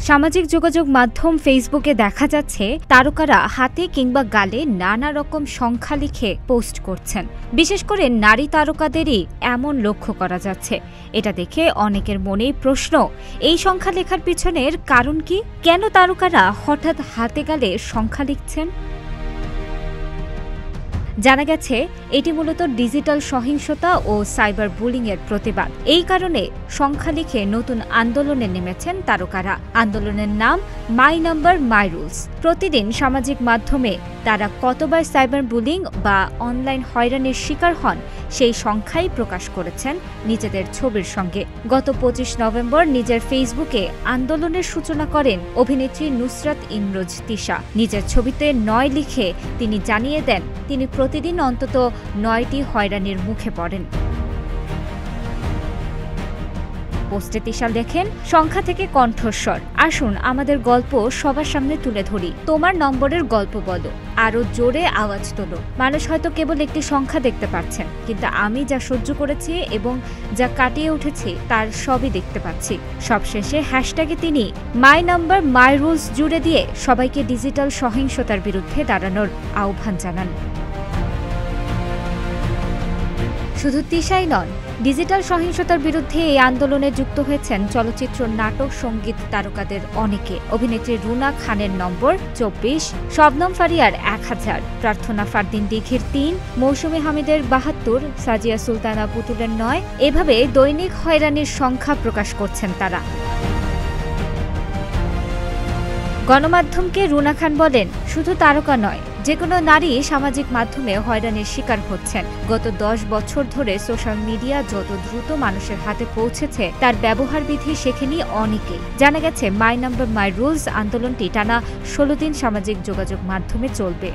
সামাজিক যোগাযোগ মাধ্যম ফেসবুকে দেখা যাচ্ছে তারকারা হাতে কিংবা গালে নানা রকম সংখ্যা লিখে পোস্ট করছেন। বিশেষ করে নারী তারকাদেরই এমন লক্ষ্য করা যাচ্ছে। এটা দেখে অনেকের মনেই প্রশ্ন, এই সংখ্যা লেখার পিছনের কারণ কি? কেন তারকারা হঠাৎ হাতে গালে সংখ্যা লিখছেন? জানা গেছে এটি মূলত ডিজিটাল সহিংসতা ও সাইবার বুলিংয়ের প্রতিবাদ। এই কারণে সংখ্যা লিখে নতুন আন্দোলনে নেমেছেন তারকারা। আন্দোলনের নাম মাই নাম্বার মাই রুলস। প্রতিদিন সামাজিক মাধ্যমে তারা কতবার সাইবার বুলিং বা অনলাইন হয়রানির শিকার হন সেই সংখ্যাই প্রকাশ করেছেন নিজেদের ছবির সঙ্গে। গত ২৫ নভেম্বর নিজের ফেসবুকে আন্দোলনের সূচনা করেন অভিনেত্রী নুসরাত ইমরোজ তিশা। নিজের ছবিতে ৯ লিখে তিনি জানিয়ে দেন তিনি প্রতিদিন অন্তত ৯টি হয়রানির মুখে পড়েন। পোস্টে তিশা লেখেন, সংখ্যা থেকে কণ্ঠস্বর, আসুন আমাদের গল্প সবার সামনে তুলে ধরি। তোমার নম্বরের গল্প বলো, আরো জোরে আওয়াজ তোলো। মানুষ হয়তো কেবল একটি সংখ্যা দেখতে পাচ্ছেন, কিন্তু আমি যা সহ্য করেছি এবং যা কাটিয়ে উঠেছি তার সবই দেখতে পাচ্ছি। সবশেষে হ্যাশট্যাগে তিনি মাই নাম্বার মাই রুলস জুড়ে দিয়ে সবাইকে ডিজিটাল সহিংসতার বিরুদ্ধে দাঁড়ানোর আহ্বান জানান। শুধু তিশাই নন, ডিজিটাল সহিংসতার বিরুদ্ধে এই আন্দোলনে যুক্ত হয়েছেন চলচ্চিত্র, নাটক, সঙ্গীত তারকাদের অনেকে। অভিনেত্রী রুনা খানের নম্বর ২৪, শবনম ফারিয়ার ১০০০, প্রার্থনা ফারদিন দিঘির ৩, মৌসুমী হামিদের ৭২, সাজিয়া সুলতানা পুতুলের ৯। এভাবে দৈনিক হয়রানির সংখ্যা প্রকাশ করছেন তারা। গণমাধ্যমকে রুনা খান বলেন, শুধু তারকা নয়, যেকোনো নারী সামাজিক মাধ্যমে হয়রানির শিকার হচ্ছেন। গত ১০ বছর ধরে সোশ্যাল মিডিয়া যত দ্রুত মানুষের হাতে পৌঁছেছে তার ব্যবহারবিধি শেখেনি অনেকেই। জানা গেছে মাই নাম্বার মাই রুলস আন্দোলনটি টানা ১৬ দিন সামাজিক যোগাযোগ মাধ্যমে চলবে।